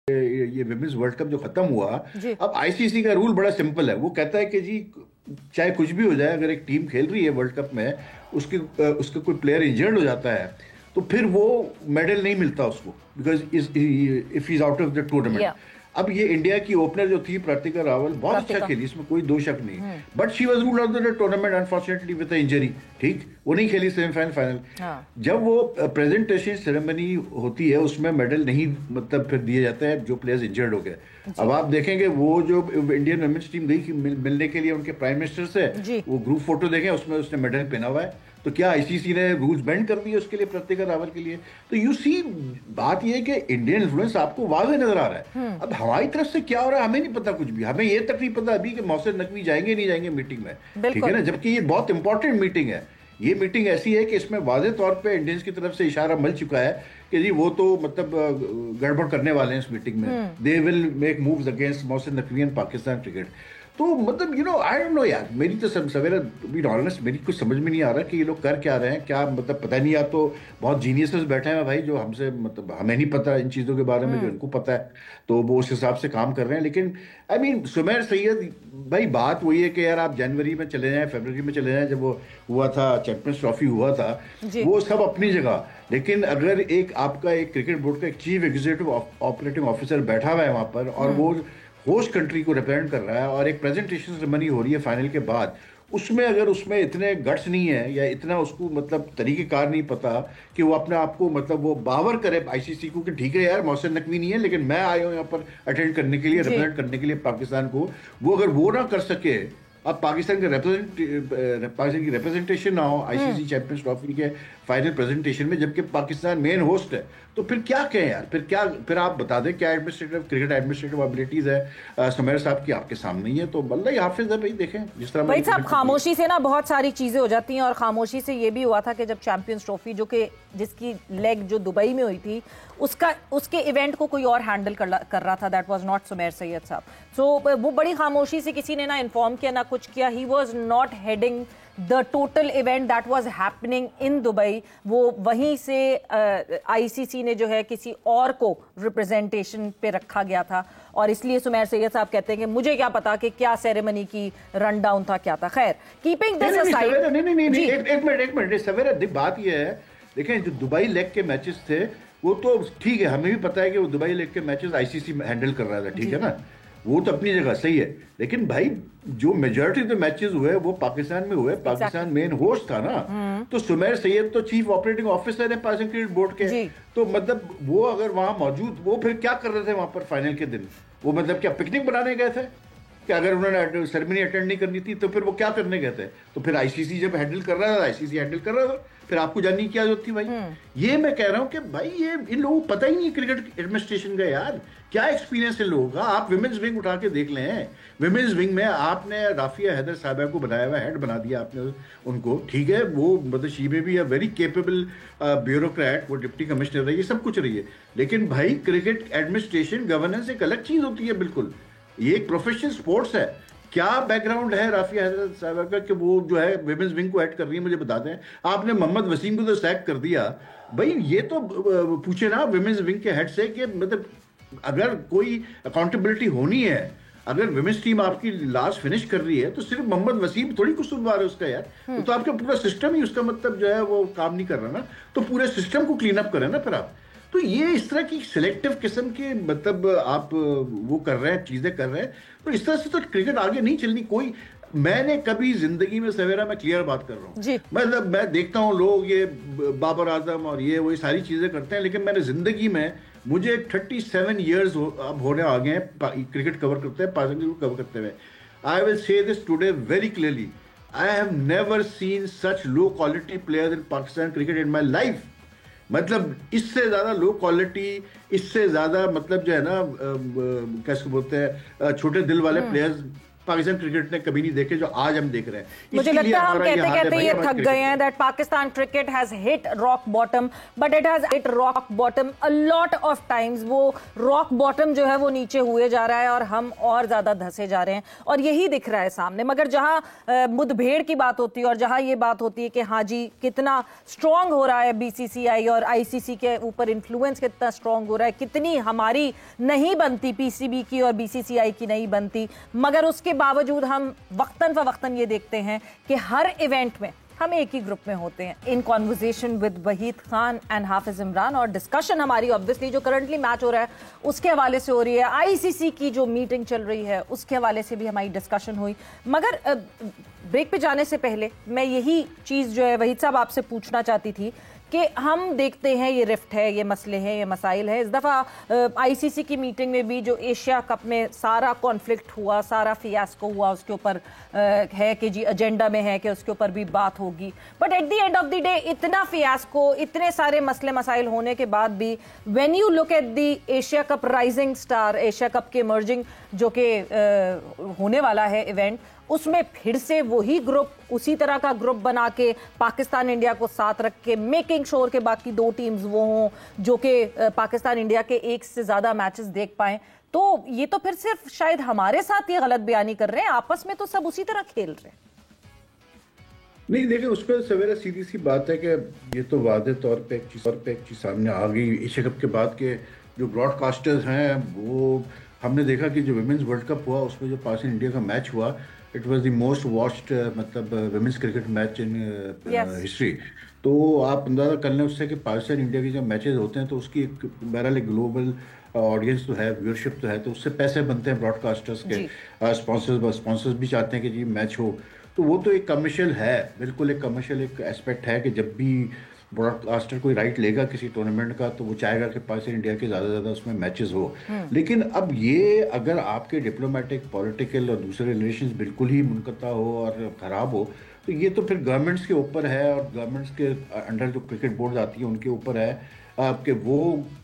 ये women's world cup जो खत्म हुआ, जी। अब आईसीसी का रूल बड़ा सिंपल है। वो कहता है कि जी चाहे कुछ भी हो जाए, अगर एक टीम खेल रही है वर्ल्ड कप में, उसके उसका कोई प्लेयर इंजर्ड हो जाता है तो फिर वो मेडल नहीं मिलता उसको, because if is out of the tournament. या अब ये इंडिया की ओपनर जो थी प्रतिका रावल बहुत अच्छा कार्तिका। खेली, इसमें कोई दो शक नहीं, but she was ruled out of the tournament unfortunately with injury. ठीक, वो नहीं खेली सेमीफाइनल फाइनल। हाँ जब वो प्रेजेंटेशन सेरेमनी होती है उसमें मेडल नहीं मतलब फिर दिए जाते हैं जो प्लेयर्स इंजर्ड हो गए। अब आप देखेंगे वो जो इंडियन वुमेन्स टीम गई मिलने के लिए उनके प्राइम मिनिस्टर से, जी। वो ग्रुप फोटो देखें उसमें उसने मेडल पहना हुआ है। तो क्या आईसीसी ने रूल्स बेंड कर दिए उसके लिए, प्रतिका रावल के लिए? तो यू सी, बात ये है कि इंडियन इन्फ्लुएंस आपको वाज़ेह नजर आ रहा है। अब हमारी तरफ से क्या हो रहा है हमें नहीं पता कुछ भी। हमें ये तक नहीं पता अभी कि मोहसिन नकवी जाएंगे नहीं जाएंगे मीटिंग में, ठीक है बिल्कुल। ना, जबकि ये बहुत इंपॉर्टेंट मीटिंग है। ये मीटिंग ऐसी है कि इसमें वाज़ेह तौर पे इंडियंस की तरफ से इशारा मिल चुका है कि जी वो तो मतलब गड़बड़ करने वाले हैं इस मीटिंग में, they will make moves against Mohsin Naqvi and Pakistan cricket. तो मतलब आई डोंट नो यार, मेरी तो सवेरा बी ऑनेस्ट मेरी कुछ समझ में नहीं आ रहा कि ये लोग कर क्या रहे हैं, क्या मतलब पता नहीं। या तो बहुत जीनियसेस बैठे हैं भाई जो हमसे मतलब हमें नहीं पता इन चीज़ों के बारे में, जो इनको पता है तो वो उस हिसाब से काम कर रहे हैं। लेकिन आई मीन सुमेर सैयद भाई, बात वही है कि यार आप जनवरी में चले जाएं, फरवरी में चले जाएं, जब वो हुआ था चैंपियंस ट्रॉफी हुआ था, जी। वो सब अपनी जगह। लेकिन अगर एक आपका एक क्रिकेट बोर्ड का एक चीफ एग्जीक्यूटिव ऑपरेटिंग ऑफिसर बैठा हुआ है वहां पर और वो होस्ट कंट्री को रिप्रेजेंट कर रहा है और एक प्रेजेंटेशन सेरेमनी हो रही है फाइनल के बाद, उसमें अगर उसमें इतने गट्स नहीं है या इतना उसको मतलब तरीकेकार नहीं पता कि वो अपने आप को मतलब वो बावर करे आईसीसी को कि ठीक है यार मोहसिन नकवी नहीं है लेकिन मैं आया हूँ यहाँ पर अटेंड करने के लिए, जी। रिप्रेजेंट करने के लिए पाकिस्तान को, वो अगर वो ना कर सके, अब पाकिस्तान की रिप्रेजेंटेशन ना हो आईसीसी चैंपियंस ट्रॉफी के फाइनल प्रेजेंटेशन में, जबकि पाकिस्तान मेन होस्ट है, तो फिर क्या कहें यार? फिर आप बता दें क्या एडमिनिस्ट्रेटिव क्रिकेट एडमिनिस्ट्रेटिव एबिलिटीज है सुमेर साहब की आपके सामने ही है। तो बल्ला हाफिज है भाई, देखें जिस तरह भाई साहब, खामोशी से ना बहुत सारी चीजें हो जाती हैं। और खामोशी से ये भी हुआ था कि जब चैंपियंस ट्रॉफी जो कि जिसकी लेग जो दुबई में हुई थी उसके इवेंट को कोई और हैंडल कर रहा था, that was not Sumer Syed साहब। सो वो बड़ी खामोशी से, किसी ने ना इन्फॉर्म किया ना कुछ किया। He was not heading the total event that was happening in Dubai. वो वहीं से आईसीसी ने जो है किसी और को रिप्रेजेंटेशन पे रखा गया था और इसलिए सुमेर सैयद साहब कहते हैं कि मुझे क्या पता कि क्या सेरेमनी की रन डाउन था, क्या था। खैर, कीपिंग दिस असाइड, नहीं, एक मिनट सवेरा, बात ये है, देखें जो दुबई लेग के मैचेस थे वो तो ठीक है, हमें भी पता है कि वो दुबई लेग के मैचेस आईसीसी हैंडल कर रहा था, ठीक है ना, वो तो अपनी जगह सही है। लेकिन भाई जो मेजॉरिटी ऑफ द मैचेस हुए वो पाकिस्तान में हुए, पाकिस्तान मेन होस्ट था ना। तो सुमेर सैयद तो चीफ ऑपरेटिंग ऑफिसर है पाकिस्तान क्रिकेट बोर्ड के, तो मतलब वो अगर वहां मौजूद, वो फिर क्या कर रहे थे वहां पर फाइनल के दिन? वो मतलब क्या पिकनिक बनाने गए थे कि अगर उन्होंने सेरेमनी अटेंड नहीं करनी थी तो फिर वो क्या करने गए थे? तो फिर आईसीसी जब हैंडल कर रहा था, आईसीसी हैंडल कर रहा था, फिर आपको जानने की क्या जरूरत थी भाई? ये मैं कह रहा हूं कि भाई ये इन लोगों को पता ही नहीं क्रिकेट एडमिनिस्ट्रेशन का यार, क्या एक्सपीरियंस है लोगों का। आप विमेंस विंग उठा के देख लें, विमेंस विंग में आपने राफिया हैदर साहबा को बनाया हुआ, हेड बना दिया आपने उनको, ठीक है, वो मतलब शी में भी वेरी केपेबल ब्यूरोक्रेट, वो डिप्टी कमिश्नर रही है, सब कुछ रही है। लेकिन भाई क्रिकेट एडमिनिस्ट्रेशन गवर्नेंस एक अलग चीज होती है बिल्कुल, ये एक प्रोफेशनल स्पोर्ट्स है। क्या बैकग्राउंड है राफिया हैदर साहब का कि वो जो है विमेंस विंग को हेड कर रही है? मुझे बता दें। आपने मोहम्मद वसीम को तो सैक कर दिया भाई, ये तो पूछे ना विमेंस विंग के हेड से कि मतलब अगर कोई अकाउंटेबिलिटी होनी है, अगर विमेंस टीम आपकी लास्ट फिनिश कर रही है तो सिर्फ मोहम्मद वसीम थोड़ी कसूरवार है उसका यार, तो आपका पूरा सिस्टम ही उसका मतलब जो है वो काम नहीं कर रहा ना, तो पूरे सिस्टम को क्लीन अप करें ना फिर आप। तो ये इस तरह की सिलेक्टिव किस्म के मतलब आप वो कर रहे हैं, चीजें कर रहे हैं, तो इस तरह से तो क्रिकेट आगे नहीं चलनी। कोई, मैंने कभी जिंदगी में सवेरा, मैं क्लियर बात कर रहा हूँ, मतलब मैं देखता हूँ लोग ये बाबर आजम और ये वही सारी चीजें करते हैं, लेकिन मैंने जिंदगी में, मुझे 37 ईयर्स अब होने आ गए हैं क्रिकेट कवर करते हैं, पाकिस्तान को कवर करते हुए। I will say this today very clearly, I have never seen such low quality players in Pakistan cricket in my life. मतलब इससे ज्यादा लो क्वालिटी, इससे ज्यादा मतलब जो है ना कैसे बोलते हैं छोटे दिल वाले प्लेयर्स पाकिस्तान क्रिकेट ने कभी नहीं देखे जो आज हम देख रहे हैं। मुझे लगता है हम कहते कहते ये थक गए हैं that Pakistan cricket has hit rock bottom, but it has hit rock bottom a lot of times. वो रॉक बॉटम जो है वो नीचे हुए जा रहा है और हम और ज्यादा धंसे जा रहे हैं, और यही दिख रहा है सामने। मगर जहां मुठभेड़ की बात होती है और जहां ये बात होती है कि हाँ जी कितना स्ट्रांग हो रहा है बीसीसीआई और आईसीसी के ऊपर इन्फ्लुएंस कितना स्ट्रांग हो रहा है, कितनी हमारी नहीं बनती पीसीबी की और बीसीसीआई की नहीं बनती, मगर उसके बावजूद हम वक्तन फवक्तन ये देखते हैं कि हर इवेंट में हम एक ही ग्रुप में होते हैं। In conversation with Wahid Khan and Hafiz Imran, और डिस्कशन हमारी ऑब्वियसली जो करंटली मैच हो रहा है उसके हवाले से हो रही है, आईसीसी की जो मीटिंग चल रही है उसके हवाले से भी हमारी डिस्कशन हुई। मगर ब्रेक पे जाने से पहले मैं यही चीज़ जो है वहीद साहब आपसे पूछना चाहती थी कि हम देखते हैं ये रिफ्ट है, ये मसले हैं, ये मसाइल है। इस दफ़ा आईसीसी की मीटिंग में भी जो एशिया कप में सारा कॉन्फ्लिक्ट हुआ, सारा फियास्को हुआ, उसके ऊपर है कि जी एजेंडा में है कि उसके ऊपर भी बात होगी, but at the end of the day इतना फियास्को, इतने सारे मसले मसाइल होने के बाद भी when you look at the Asia cup rising star, Asia cup के इमर्जिंग जो कि होने वाला है इवेंट, उसमें फिर से वही ग्रुप, उसी तरह का ग्रुप बना के पाकिस्तान इंडिया को साथ रख के मेकिंग श्योर के बाकी दो टीम्स वो हों जो कि पाकिस्तान इंडिया के एक से ज्यादा मैचेस देख पाएं। तो ये तो फिर सिर्फ शायद हमारे साथ ये गलत बयानी कर रहे हैं, आपस में तो सब उसी तरह खेल रहे हैं। नहीं देखिए, उस पर सवेरा सीधी सी बात है कि ये तो वादे तौर पे एक चीज सामने आ गई एशिया कप के बाद के जो ब्रॉडकास्टर्स हैं वो, हमने देखा कि जो विमेंस वर्ल्ड कप हुआ उसमें जो पाकिस्तान इंडिया का मैच हुआ, it was the most watched मतलब women's cricket match in history. तो आप अंदाजा कर लें उससे कि पाकिस्तान इंडिया के जब मैचेस होते हैं तो उसकी एक बहरहाल एक ग्लोबल ऑडियंस तो है, व्यूअरशिप तो है, तो उससे पैसे बनते हैं ब्रॉडकास्टर्स के, स्पॉन्सर्स भी चाहते हैं कि जी मैच हो। तो वो तो एक कमर्शियल है, बिल्कुल एक कमर्शियल एक एस्पेक्ट है कि जब भी ब्रॉडकास्टर कोई राइट लेगा किसी टूर्नामेंट का तो वो चाहेगा कि पाकिस्तान इंडिया के ज़्यादा से ज़्यादा उसमें मैचेस हो। लेकिन अब ये अगर आपके डिप्लोमेटिक, पॉलिटिकल और दूसरे रिलेशंस बिल्कुल ही मुनक़ता हो और ख़राब हो तो ये तो फिर गवर्नमेंट्स के ऊपर है, और गवर्नमेंट्स के अंडर जो क्रिकेट बोर्ड आती है उनके ऊपर है आपके वो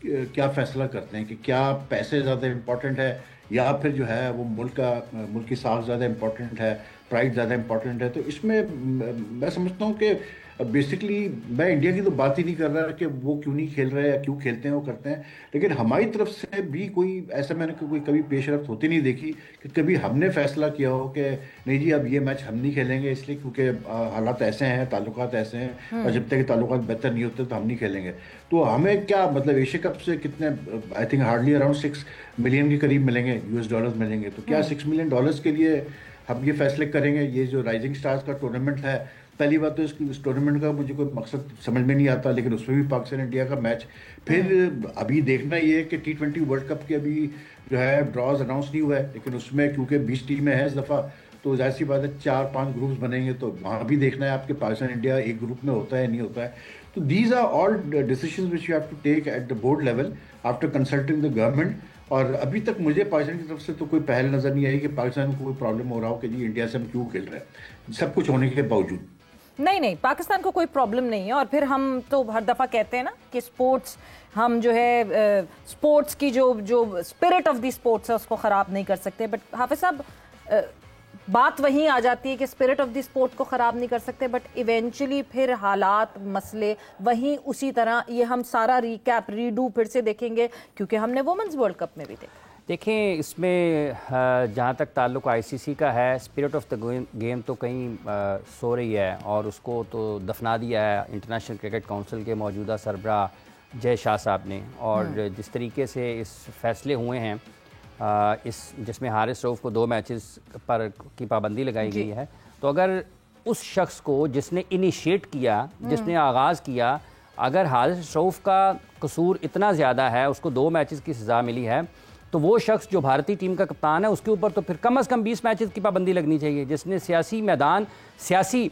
क्या फ़ैसला करते हैं कि क्या पैसे ज़्यादा इम्पोर्टेंट है या फिर जो है वो मुल्क की साख ज़्यादा इम्पोर्टेंट है, प्राइड ज़्यादा इम्पोर्टेंट है। तो इसमें मैं समझता हूँ कि बेसिकली मैं इंडिया की तो बात ही नहीं कर रहा कि वो क्यों नहीं खेल रहे या क्यों खेलते हैं वो करते हैं, लेकिन हमारी तरफ से भी कोई ऐसा मैंने कोई कभी पेशरफ्त होती नहीं देखी कि कभी हमने फैसला किया हो कि नहीं जी अब ये मैच हम नहीं खेलेंगे इसलिए क्योंकि हालात ऐसे हैं, ताल्लुकात ऐसे हैं और जब तक ताल्लुकात बेहतर नहीं होते तो हम नहीं खेलेंगे। तो हमें क्या मतलब एशिया कप से कितने, I think hardly around 6 million के करीब मिलेंगे, $US मिलेंगे। तो क्या $6 मिलियन के लिए हम ये फैसले करेंगे? ये जो राइजिंग स्टार्स का टूर्नामेंट है, पहली बात तो इस टूर्नामेंट का मुझे कोई मकसद समझ में नहीं आता, लेकिन उसमें भी पाकिस्तान इंडिया का मैच, फिर अभी देखना ये है कि T20 वर्ल्ड कप के अभी जो है ड्रॉज अनाउंस नहीं हुआ है, लेकिन उसमें क्योंकि 20 टीमें हैं इस दफ़ा तो जाहिर सी बात है 4-5 ग्रुप्स बनेंगे, तो वहाँ भी देखना है आपके पाकिस्तान इंडिया एक ग्रुप में होता है नहीं होता है। तो these are all decisions which you have to take at the board level after consulting the government. और अभी तक मुझे पाकिस्तान की तरफ से तो कोई पहल नज़र नहीं आई कि पाकिस्तान को कोई प्रॉब्लम हो रहा हो कि जी इंडिया से हम क्यों खेल रहे हैं, सब कुछ होने के बावजूद। नहीं, पाकिस्तान को कोई प्रॉब्लम नहीं है। और फिर हम तो हर दफ़ा कहते हैं ना कि स्पोर्ट्स, हम जो है स्पोर्ट्स की जो स्पिरिट ऑफ द स्पोर्ट्स है उसको ख़राब नहीं कर सकते। बट हाफिज साहब बात वहीं आ जाती है कि स्पिरिट ऑफ द स्पोर्ट को ख़राब नहीं कर सकते, बट इवेंचुअली फिर हालात, मसले वहीं उसी तरह, ये हम सारा रिकैप रीडू फिर से देखेंगे क्योंकि हमने वुमेन्स वर्ल्ड कप में भी देखा। देखें, इसमें जहाँ तक ताल्लुक़ आईसीसी का है, स्पिरिट ऑफ द गेम तो कहीं सो रही है और उसको तो दफना दिया है इंटरनेशनल क्रिकेट काउंसिल के मौजूदा सरबराह जय शाह साहब ने। और जिस तरीके से इस फैसले हुए हैं जिसमें हारिस रऊफ़ को 2 मैचेस पर की पाबंदी लगाई गई है, तो अगर उस शख्स को जिसने इनिशिएट किया, जिसने आगाज़ किया, अगर हारिस रऊफ़ का कसूर इतना ज़्यादा है, उसको 2 मैचेस की सज़ा मिली है, तो वो शख्स जो भारतीय टीम का कप्तान है उसके ऊपर तो फिर कम से कम 20 मैचेस की पाबंदी लगनी चाहिए। जिसने सियासी मैदान, सियासी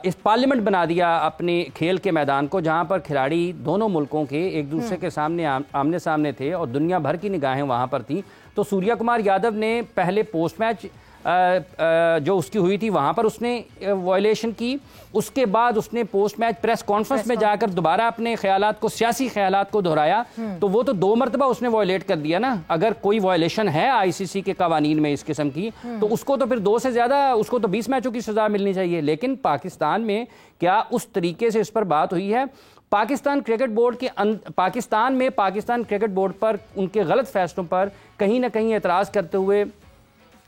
इस पार्लियामेंट बना दिया अपने खेल के मैदान को, जहां पर खिलाड़ी दोनों मुल्कों के एक दूसरे के सामने आमने सामने थे और दुनिया भर की निगाहें वहां पर थी। तो सूर्या कुमार यादव ने पहले पोस्ट मैच जो उसकी हुई थी वहाँ पर उसने वायलेशन की। उसके बाद उसने पोस्ट मैच प्रेस कॉन्फ्रेंस में जाकर दोबारा अपने ख्यालात को, सियासी ख्यालात को दोहराया। तो वो तो 2 मरतबा उसने वायलेट कर दिया ना। अगर कोई वायलेशन है आईसीसी के कवानीन में इस किस्म की, तो उसको तो फिर 2 से ज़्यादा, उसको तो 20 मैचों की सज़ा मिलनी चाहिए। लेकिन पाकिस्तान में क्या उस तरीके से इस पर बात हुई है? पाकिस्तान क्रिकेट बोर्ड के पाकिस्तान क्रिकेट बोर्ड पर उनके गलत फैसलों पर कहीं ना कहीं एतराज़ करते हुए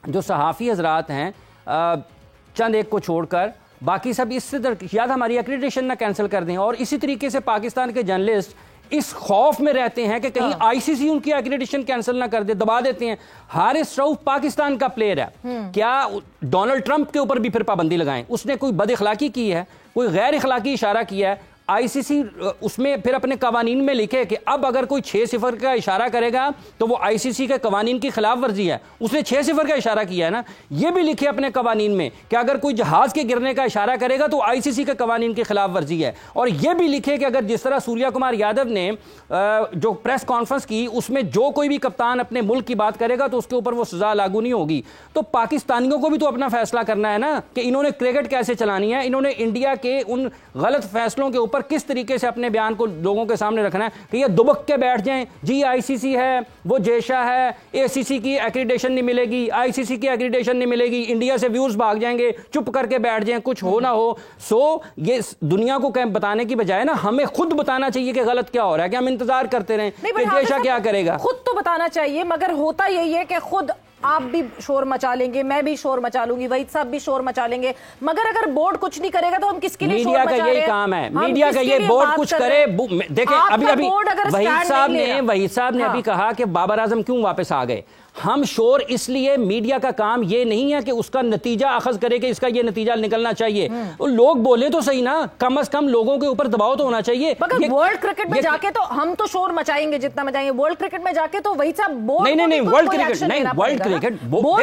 जो सहाफ़ी हजरात हैं, चंद एक को छोड़कर बाकी सब इससे याद हमारी एक्रेडिटेशन ना कैंसिल कर दें। और इसी तरीके से पाकिस्तान के जर्नलिस्ट इस खौफ में रहते हैं कि कहीं आईसीसी उनकी एक्रेडिटेशन कैंसिल ना कर दे, दबा देते हैं। हारिस रऊफ पाकिस्तान का प्लेयर है, क्या डोनाल्ड ट्रंप के ऊपर भी फिर पाबंदी लगाएं? उसने कोई बद इखलाकी की है, कोई गैर इखलाकी इशारा किया है? आईसीसी उसमें फिर अपने कवानीन में लिखे कि अब अगर कोई 6-0 का इशारा करेगा तो वो आईसीसी के कवानीन की खिलाफ वर्जी है। उसने 6-0 का इशारा किया है ना। ये भी लिखे अपने कवानीन में कि अगर कोई जहाज के गिरने का इशारा करेगा तो आईसीसी के कवानीन की खिलाफ वर्जी है। और ये भी लिखे कि अगर जिस तरह सूर्या कुमार यादव ने जो प्रेस कॉन्फ्रेंस की उसमें जो कोई भी कप्तान अपने मुल्क की बात करेगा तो उसके ऊपर वो सजा लागू नहीं होगी। तो पाकिस्तानियों को भी तो अपना फैसला करना है ना कि इन्होंने क्रिकेट कैसे चलानी है। इन्होंने इंडिया के उन गलत फैसलों के ऊपर किस तरीके से अपने बयान को लोगों के सामने रखना है कि ये दुबक के बैठ जाएं, जी आईसीसी है, वो जेशा है, एसीसी की एक्रीडेशन नहीं मिलेगी, आईसीसी की एक्रीडेशन नहीं मिलेगी, इंडिया से व्यूज भाग जाएंगे, चुप करके बैठ जाएं, कुछ हो ना हो। सो ये दुनिया को बताने की बजाय ना हमें खुद बताना चाहिए कि गलत क्या हो रहा है, कि हम इंतजार करते रहें कि जेशा क्या करेगा। खुद तो बताना चाहिए, मगर होता यही है कि खुद आप भी शोर मचा लेंगे, मैं भी शोर मचा लूंगी, वहीद साहब भी शोर मचा लेंगे, मगर अगर बोर्ड कुछ नहीं करेगा तो हम किसके लिए शोर मचा रहे हैं? मीडिया का यही काम है, मीडिया का ये बोर्ड कुछ करे। देखें अभी वहीद साहब ने अभी कहा कि बाबर आजम क्यों वापस आ गए। हम शोर इसलिए, मीडिया का काम ये नहीं है कि उसका नतीजा अखज करे कि इसका ये नतीजा निकलना चाहिए। लोग बोले तो सही ना, कम से कम लोगों के ऊपर दबाव तो होना चाहिए। मगर वर्ल्ड क्रिकेट में जाके तो हम तो शोर मचाएंगे जितना मचाएंगे, वर्ल्ड क्रिकेट में जाके तो वही सब बोर्ड नहीं वर्ल्ड क्रिकेट नहीं, वर्ल्ड क्रिकेट बोर्ड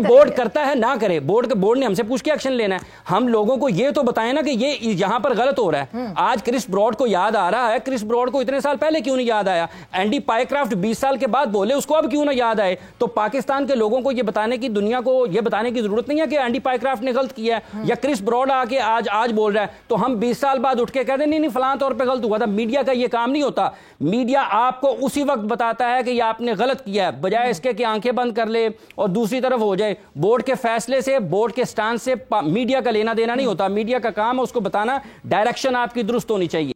बोर्ड करता है ना करे, बोर्ड ने हमसे पूछ के एक्शन लेना है। हम लोगों को ये तो बताएं ना कि ये यहां पर गलत हो रहा है। आज क्रिस ब्रॉड को याद आ रहा है, क्रिस ब्रॉड को इतने साल पहले क्यों नहीं याद आया? एंडी पाइक्राफ्ट 20 साल के बाद बोले, उसको अब क्यों ना याद आए? तो पाकिस्तान के लोगों को ये बताने की, दुनिया को ये बताने की जरूरत नहीं है कि एंडी पाइक्राफ्ट ने गलत किया है या क्रिस ब्रॉड आके आज बोल रहा है तो हम 20 साल बाद उठ के कहते नहीं फलां तौर पे गलत हुआ था। मीडिया का ये काम नहीं होता। मीडिया आपको उसी वक्त बताता है कि ये आपने गलत किया है, बजाय इसके कि आंखें बंद कर ले और दूसरी तरफ हो जाए। बोर्ड के फैसले से, बोर्ड के स्टैंड से मीडिया का लेना देना नहीं होता। मीडिया का काम है उसको बताना, डायरेक्शन आपकी दुरुस्त होनी चाहिए।